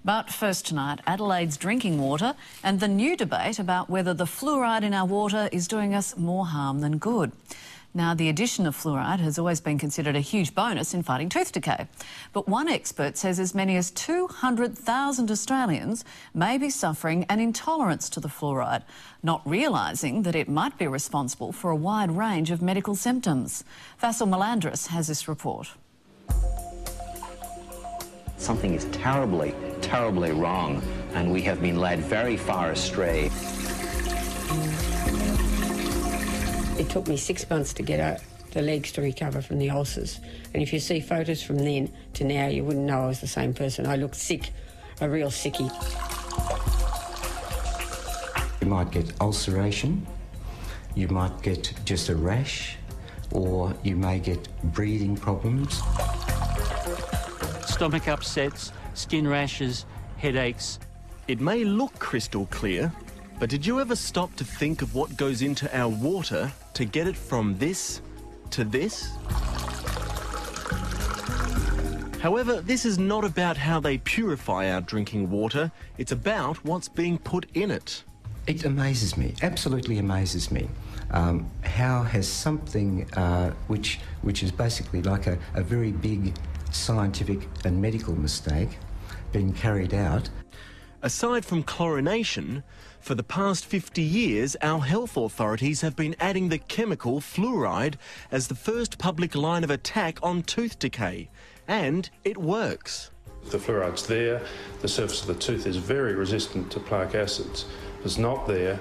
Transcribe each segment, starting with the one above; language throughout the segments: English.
But first tonight, Adelaide's drinking water and the new debate about whether the fluoride in our water is doing us more harm than good. Now, the addition of fluoride has always been considered a huge bonus in fighting tooth decay. But one expert says as many as 200,000 Australians may be suffering an intolerance to the fluoride, not realising that it might be responsible for a wide range of medical symptoms. Vasil Melandris has this report. Something is terribly, terribly wrong, and we have been led very far astray. It took me 6 months to get the legs to recover from the ulcers. And if you see photos from then to now, you wouldn't know I was the same person. I looked sick, a real sickie. You might get ulceration, you might get just a rash, or you may get breathing problems. Stomach upsets, skin rashes, headaches. It may look crystal clear, but did you ever stop to think of what goes into our water to get it from this to this? However, this is not about how they purify our drinking water, it's about what's being put in it. It amazes me, absolutely amazes me. How has something which is basically like a very big scientific and medical mistake been carried out? Aside from chlorination, for the past 50 years, our health authorities have been adding the chemical fluoride as the first public line of attack on tooth decay. And it works. The fluoride's there, the surface of the tooth is very resistant to plaque acids. If it's not there,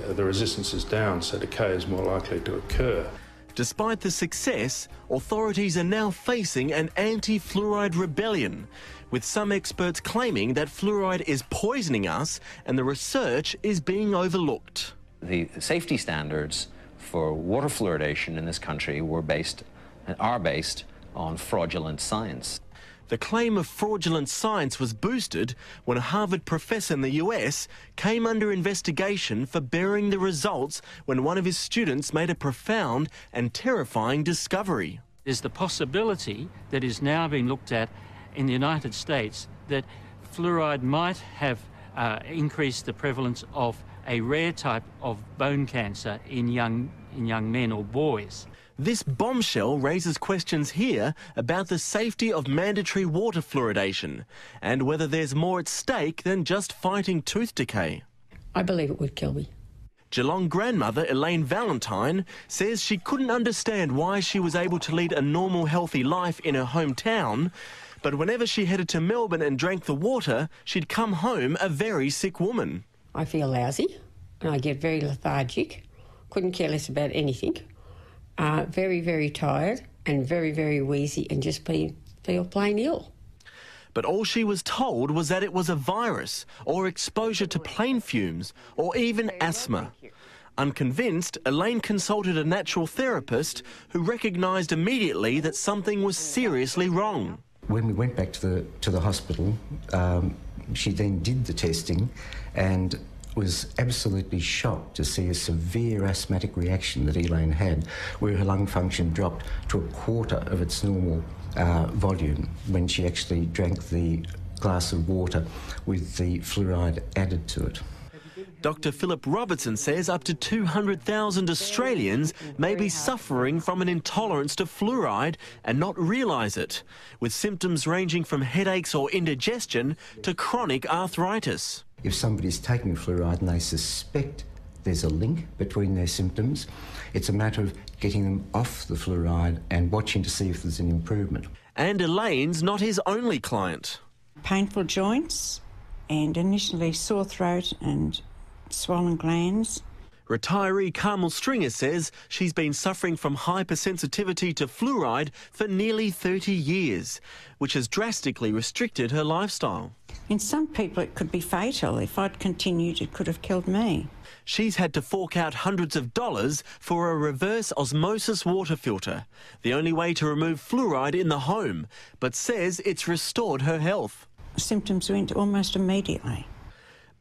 the resistance is down, so decay is more likely to occur. Despite the success, authorities are now facing an anti-fluoride rebellion, with some experts claiming that fluoride is poisoning us and the research is being overlooked. The safety standards for water fluoridation in this country are based on fraudulent science. The claim of fraudulent science was boosted when a Harvard professor in the US came under investigation for burying the results when one of his students made a profound and terrifying discovery. There's the possibility that is now being looked at in the United States that fluoride might have increased the prevalence of a rare type of bone cancer in young men or boys. This bombshell raises questions here about the safety of mandatory water fluoridation and whether there's more at stake than just fighting tooth decay. I believe it would kill me. Geelong grandmother Elaine Valentine says she couldn't understand why she was able to lead a normal, healthy life in her hometown, but whenever she headed to Melbourne and drank the water, she'd come home a very sick woman. I feel lousy and I get very lethargic, couldn't care less about anything. Very, very tired and very, very wheezy and just feel plain ill. But all she was told was that it was a virus or exposure to plane fumes or even asthma. Unconvinced, Elaine consulted a natural therapist who recognised immediately that something was seriously wrong. When we went back to the hospital, she then did the testing and was absolutely shocked to see a severe asthmatic reaction that Elaine had, where her lung function dropped to a quarter of its normal volume when she actually drank the glass of water with the fluoride added to it. Dr. Philip Robertson says up to 200,000 Australians may be suffering from an intolerance to fluoride and not realise it, with symptoms ranging from headaches or indigestion to chronic arthritis. If somebody's taking fluoride and they suspect there's a link between their symptoms, it's a matter of getting them off the fluoride and watching to see if there's an improvement. And Elaine's not his only client. Painful joints and initially sore throat and swollen glands. Retiree Carmel Stringer says she's been suffering from hypersensitivity to fluoride for nearly 30 years, which has drastically restricted her lifestyle. In some people it could be fatal. If I'd continued, it could have killed me. She's had to fork out hundreds of dollars for a reverse osmosis water filter, the only way to remove fluoride in the home, but says it's restored her health. Symptoms went almost immediately.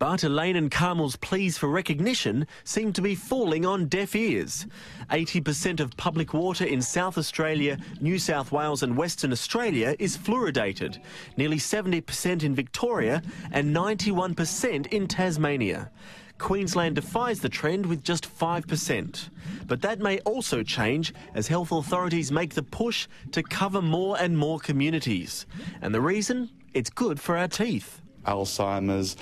But Elaine and Carmel's pleas for recognition seem to be falling on deaf ears. 80% of public water in South Australia, New South Wales and Western Australia is fluoridated, nearly 70% in Victoria and 91% in Tasmania. Queensland defies the trend with just 5%. But that may also change as health authorities make the push to cover more and more communities. And the reason? It's good for our teeth. Alzheimer's,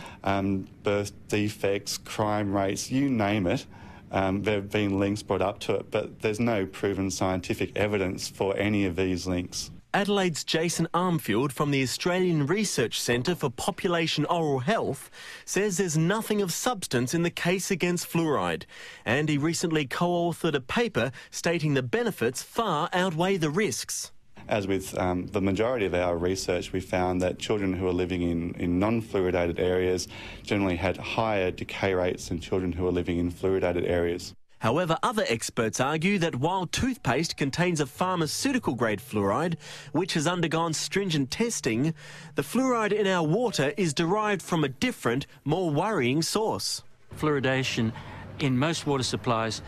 birth defects, crime rates, you name it. There have been links brought up to it, but there's no proven scientific evidence for any of these links. Adelaide's Jason Armfield from the Australian Research Centre for Population Oral Health says there's nothing of substance in the case against fluoride, and he recently co-authored a paper stating the benefits far outweigh the risks. As with the majority of our research, we found that children who are living in non-fluoridated areas generally had higher decay rates than children who are living in fluoridated areas. However, other experts argue that while toothpaste contains a pharmaceutical-grade fluoride, which has undergone stringent testing, the fluoride in our water is derived from a different, more worrying source. Fluoridation in most water supplies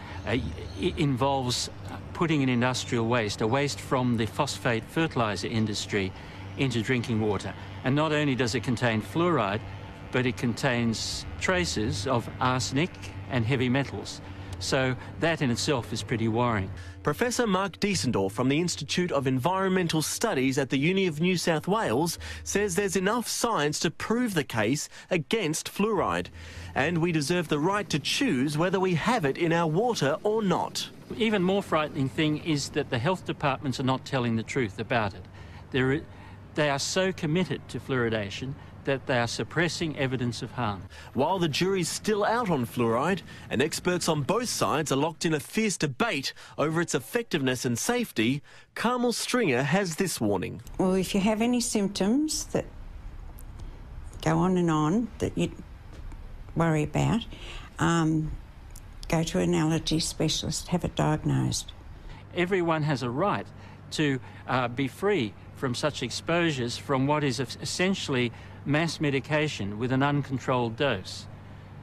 involves putting in industrial waste, a waste from the phosphate fertiliser industry, into drinking water. And not only does it contain fluoride, but it contains traces of arsenic and heavy metals. So that in itself is pretty worrying. Professor Mark Diesendorf from the Institute of Environmental Studies at the Uni of New South Wales says there's enough science to prove the case against fluoride, and we deserve the right to choose whether we have it in our water or not. Even more frightening thing is that the health departments are not telling the truth about it. They are so committed to fluoridation that they are suppressing evidence of harm. While the jury's still out on fluoride, and experts on both sides are locked in a fierce debate over its effectiveness and safety, Carmel Stringer has this warning. Well, if you have any symptoms that go on that you worry about, go to an allergy specialist, have it diagnosed. Everyone has a right to be free from such exposures from what is essentially mass medication with an uncontrolled dose.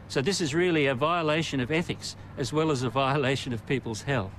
So this is really a violation of ethics as well as a violation of people's health.